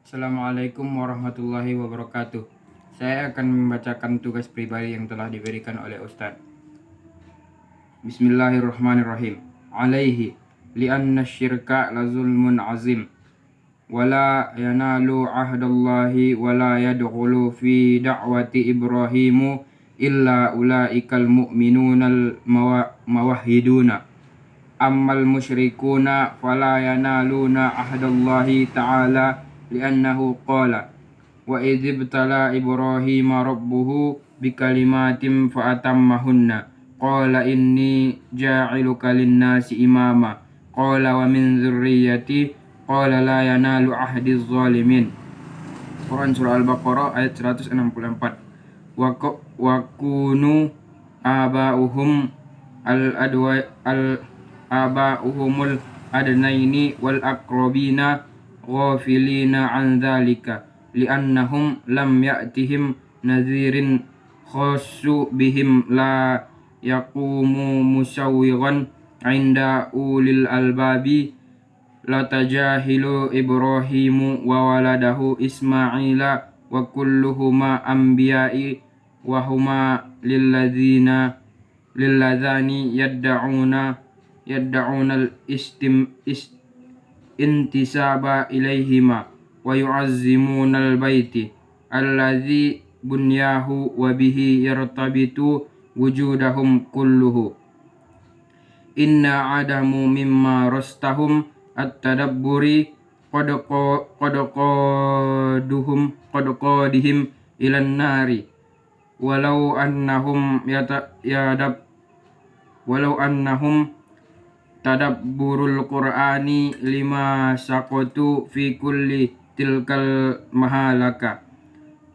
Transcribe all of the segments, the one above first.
Assalamualaikum warahmatullahi wabarakatuh. Saya akan membacakan tugas pribadi yang telah diberikan oleh Ustadz. Bismillahirrahmanirrahim. Alaihi li'anna syirka la zulmun azim wala yanalu ahdallahi wala yadkhulu fi da'wati Ibrahimu illa ulaikal mu'minunal mawahhiduna ammal musyrikuna fala yanaluna ahdallahi ta'ala li'annahu qala wa idzibtala Ibrahima rabbuhu bikalimatin fa'atammahunna qala inni ja'iluka linnasi imama qala wa min dzurriyyati qala la yanalu ahdiz zalimin. Quran surah Al-Baqarah ayat 164. Wa kunu aba'uhum aba'uhumul adnaini wal aqrabina ghafilina an dzalika li'annahum lam ya'tihim nadhirin khassu bihim la yaqumu musawwiran 'inda ulil albabi latajahilu Ibrahimu wa waladahu Ismaila wa kulluhuma anbiya'i wa huma lilladzani yad'una intisaba ilaihima wa yu'azzimuna al-baiti alladhi bunyahu wa bihi yartabitu wujudahum kulluhu. Inna adamu mimma rastahum at-tadabburi qadqadihim ilan nari walau annahum tadabburul qur'ani lima saqatu fi kulli tilkal mahalaka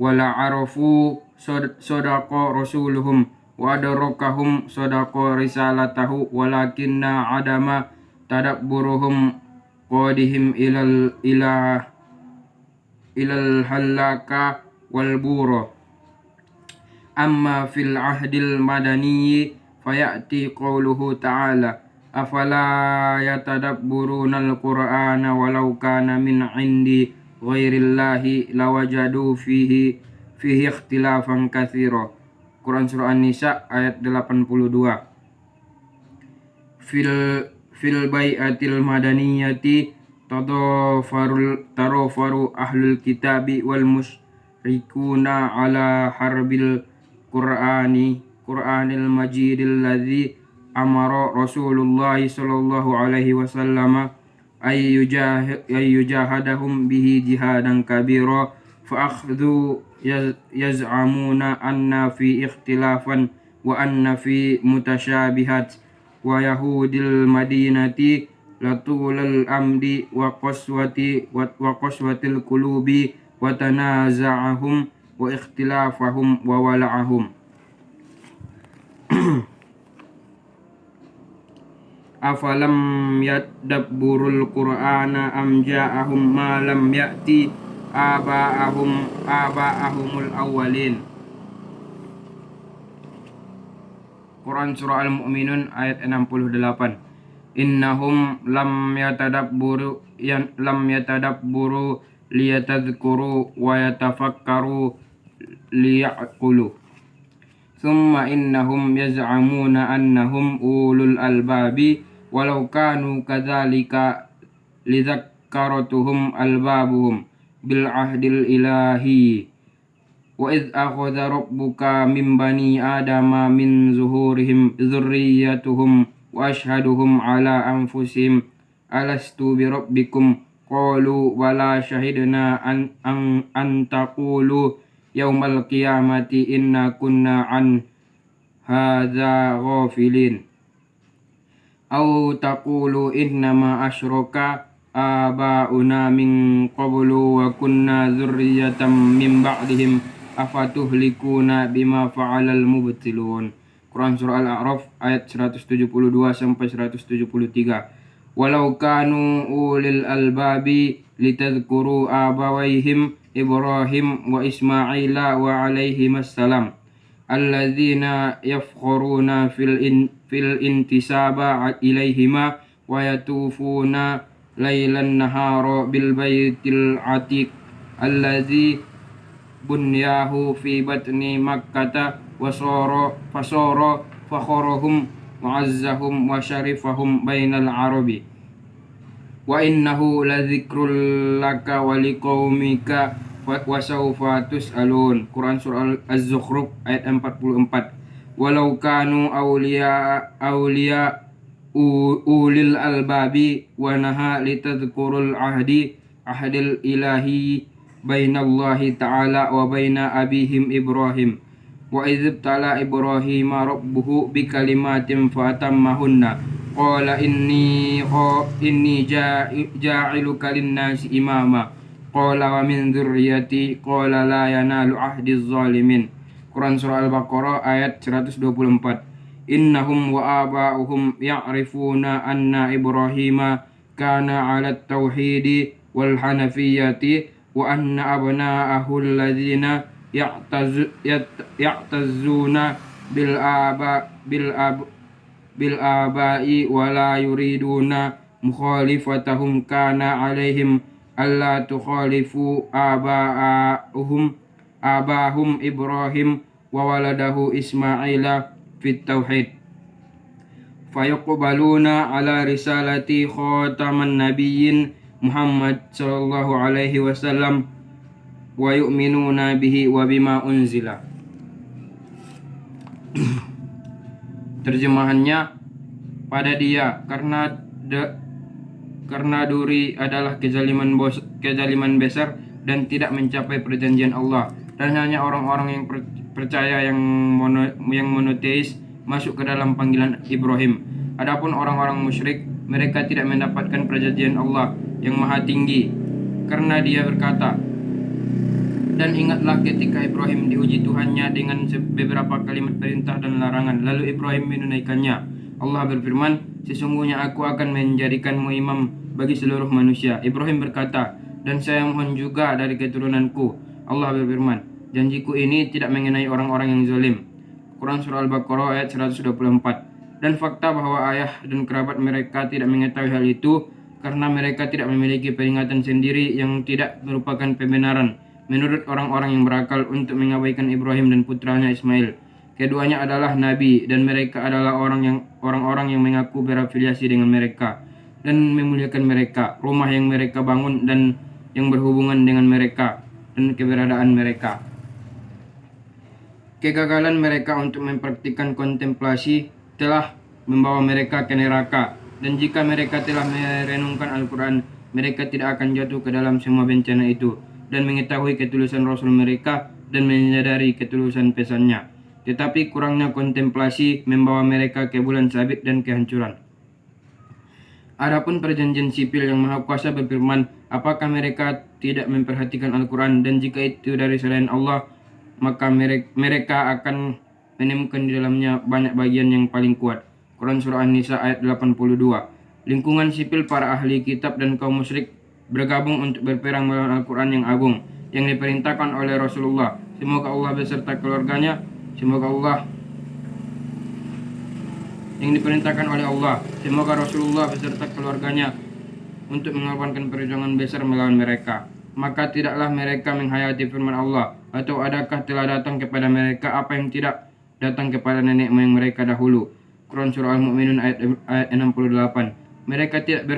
wala arafu sadaqa rasuluhum wa adrakahum sadaqa risalatahu walakinna adama tadabburuhum qadihim ilal halaka wal bura. Amma fil ahdil madaniyyi fayati qawluhu ta'ala afala yatadabburuna al-qur'ana walau kana min 'indi ghairillahi lawajadu fihi ikhtilafan katsira. Quran surah An-Nisa ayat 82. Fil bai'atil madaniyati tarafaru ahlul kitabi wal musyrikuna ala harbil Qur'anil majidil ladzi amara Rasulullah sallallahu alaihi wasallam ay yujahadahum bihi jihadan kabira fa akhdhu yaz'amuna anna fi ikhtilafan wa anna fi mutasyabihat wa yahudil madinati latulal amdi wa qaswatil qulubi wa tanaza'ahum wa ikhtilafahum wa wala'ahum. Afalam yadabburul qur'ana am ja'ahum ma lam ya'ti aba'ahumul awwalin. Quran surah Al-Mu'minun ayat 68. Innahum lam yatadabburu liyatadhkuru wa yatafakkaru liya'qulu. Thumma innahum yaz'amuna annahum ulul albabi walau kanu kadzalika lidzakkaratuhum albabuhum bil ahdil ilahi. Wa idh akhadha rabbuka min bani adama min zuhurihim dzurriyyatuhum wa ashhaduhum ala anfusihim alastu bi rabbikum qalu wala shahidna an taqulu yaumal qiyamati inna kunna an hadza ghafilin aw taqulu innama asyraka aba'una min qablu wa kunna dzurriyyatan min ba'dihim afatuhlikuna bima fa'alal mubtilun. Quran surah Al-A'raf ayat 172 sampai 173. Walau kanu ulil albabi litadhkuru abawaihim Ibrahim wa Ismaila wa alaihimassalam alladzina yafkhuruna fil intisaba ilaihima wa yatufuna lailan nahara bil baitil atiq alladzi bunyahu fi batni makkata fasara fakharuhum wa'azzahum wa syarifahum bainal arabi wa innahu ladzikrul laka wa liqaumika wa sawfa tus'alun. Quran surah Az-Zukhruf ayat 44. Walau kanu awliya ulil albabi wa naha litadhkurul ahdil ilahi bainallahi ta'ala wa baina abihim Ibrahim wa idh tala Ibrahim rabbuhu bikalimatin fatammahunna qala inni ja'iluka linnasi imama qala wa min dzurriyyati qala la yanalu ahdiz zalimin. Quran surah Al-Baqarah ayat 124. Innahum wa aba'uhum ya'rifuna anna Ibrahima kana 'ala tauhidi wal hanafiyyati wa anna abna'ahu alladhina ya'tazzuna bil aba'i wa la yuriduna mukhalifatahum kana 'alaihim alla tukhalifu abahum Ibrahim wa waladahu Ismaila fit tauhid fayuqbaluna ala risalati khataman nabiyyin Muhammad sallallahu alaihi wasallam wa yu'minuna bihi wa bima unzila. Terjemahannya, pada dia karena duri adalah kezaliman besar dan tidak mencapai perjanjian Allah, dan hanya orang-orang yang percaya yang monoteis masuk ke dalam panggilan Ibrahim. Adapun orang-orang musyrik, mereka tidak mendapatkan perjanjian Allah yang maha tinggi, karena dia berkata, dan ingatlah ketika Ibrahim diuji Tuhannya dengan beberapa kalimat perintah dan larangan, lalu Ibrahim menunaikannya. Allah berfirman, sesungguhnya aku akan menjadikanmu imam bagi seluruh manusia. Ibrahim berkata, dan saya mohon juga dari keturunanku. Allah berfirman, janjiku ini tidak mengenai orang-orang yang zalim. Quran surah Al-Baqarah ayat 124. Dan fakta bahwa ayah dan kerabat mereka tidak mengetahui hal itu karena mereka tidak memiliki peringatan sendiri yang tidak merupakan pembenaran menurut orang-orang yang berakal untuk mengabaikan Ibrahim dan putranya Ismail. Keduanya adalah nabi dan mereka adalah orang-orang yang mengaku berafiliasi dengan mereka dan memuliakan mereka, rumah yang mereka bangun dan yang berhubungan dengan mereka dan keberadaan mereka. Kegagalan mereka untuk mempraktikkan kontemplasi telah membawa mereka ke neraka, dan jika mereka telah merenungkan Al-Quran, mereka tidak akan jatuh ke dalam semua bencana itu dan mengetahui ketulusan Rasul mereka dan menyadari ketulusan pesannya. Tetapi kurangnya kontemplasi membawa mereka ke bulan sabit dan kehancuran. Adapun perjanjian sipil yang Maha Kuasa berfirman, apakah mereka tidak memperhatikan Al-Quran, dan jika itu dari selain Allah, maka mereka akan menemukan di dalamnya banyak bagian yang paling kuat. Quran surah An-Nisa ayat 82. Lingkungan sipil para ahli kitab dan kaum musyrik bergabung untuk berperang melawan Al-Quran yang agung yang diperintahkan oleh Rasulullah. Semoga Allah beserta keluarganya. Semoga Rasulullah beserta keluarganya untuk mengorbankan perjuangan besar melawan mereka. Maka tidaklah mereka menghayati firman Allah, atau adakah telah datang kepada mereka apa yang tidak datang kepada nenek moyang mereka dahulu. Quran surah Al-Mu'minun ayat 68. Mereka tidak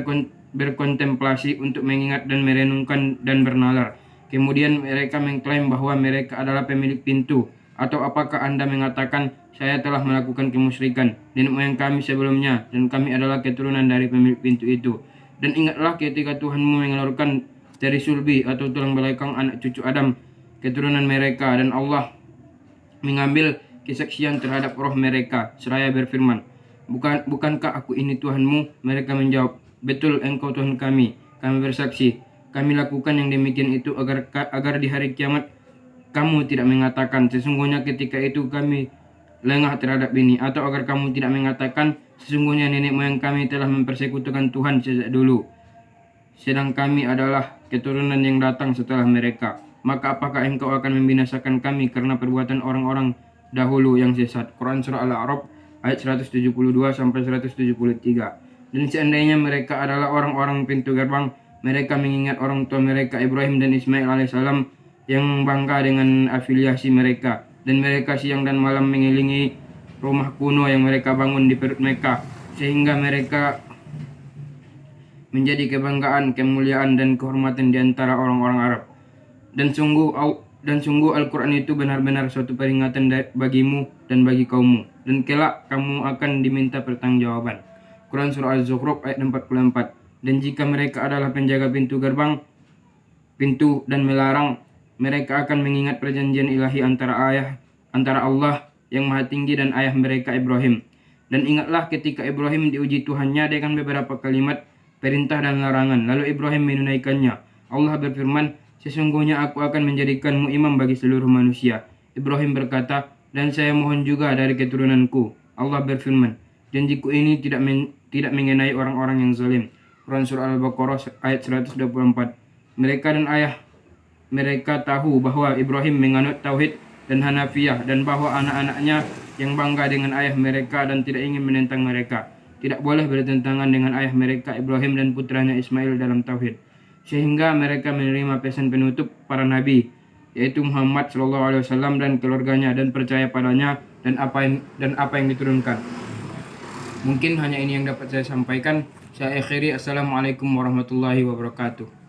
berkontemplasi untuk mengingat dan merenungkan dan bernalar. Kemudian mereka mengklaim bahwa mereka adalah pemilik pintu. Atau apakah Anda mengatakan, saya telah melakukan kemusyrikan, nenek moyang kami sebelumnya, dan kami adalah keturunan dari pemilik pintu itu. Dan ingatlah ketika Tuhanmu mengeluarkan dari sulbi atau tulang belakang anak cucu Adam, keturunan mereka, dan Allah mengambil kesaksian terhadap roh mereka, seraya berfirman, bukankah aku ini Tuhanmu? Mereka menjawab, betul, engkau Tuhan kami. Kami bersaksi, kami lakukan yang demikian itu agar di hari kiamat kamu tidak mengatakan, sesungguhnya ketika itu kami lengah terhadap ini, atau agar kamu tidak mengatakan, sesungguhnya nenek moyang kami telah mempersekutukan Tuhan sejak dulu, sedang kami adalah keturunan yang datang setelah mereka. Maka apakah engkau akan membinasakan kami karena perbuatan orang-orang dahulu yang sesat? Quran surah Al-A'raf ayat 172 sampai 173. Dan seandainya mereka adalah orang-orang pintu gerbang, Mereka mengingat orang tua mereka Ibrahim dan Ismail alaihissalam yang bangga dengan afiliasi mereka, dan mereka siang dan malam mengelilingi rumah kuno yang mereka bangun di perut Mekah, sehingga mereka menjadi kebanggaan, kemuliaan, dan kehormatan di antara orang-orang Arab. Dan sungguh Al-Quran itu benar-benar suatu peringatan bagimu dan bagi kaummu, dan kelak kamu akan diminta pertanggungjawaban. Quran Surah Az-Zukhruf ayat 44. Dan jika mereka adalah penjaga pintu gerbang, pintu dan melarang, mereka akan mengingat perjanjian ilahi antara Allah yang Maha Tinggi dan ayah mereka Ibrahim. Dan ingatlah ketika Ibrahim diuji Tuhannya dengan beberapa kalimat perintah dan larangan, lalu Ibrahim menunaikannya. Allah berfirman, sesungguhnya aku akan menjadikanmu imam bagi seluruh manusia. Ibrahim berkata, dan saya mohon juga dari keturunanku. Allah berfirman, janjiku ini tidak mengenai orang-orang yang zalim. Quran Surah Al-Baqarah ayat 124. Mereka dan ayah mereka tahu bahwa Ibrahim menganut tauhid dan Hanafiyah, dan bahwa anak-anaknya yang bangga dengan ayah mereka dan tidak ingin menentang mereka tidak boleh bertentangan dengan ayah mereka Ibrahim dan putranya Ismail dalam tauhid, sehingga mereka menerima pesan penutup para nabi, yaitu Muhammad SAW dan keluarganya, dan percaya padanya dan apa yang diturunkan. Mungkin hanya ini yang dapat saya sampaikan. Saya akhiri. Assalamualaikum warahmatullahi wabarakatuh.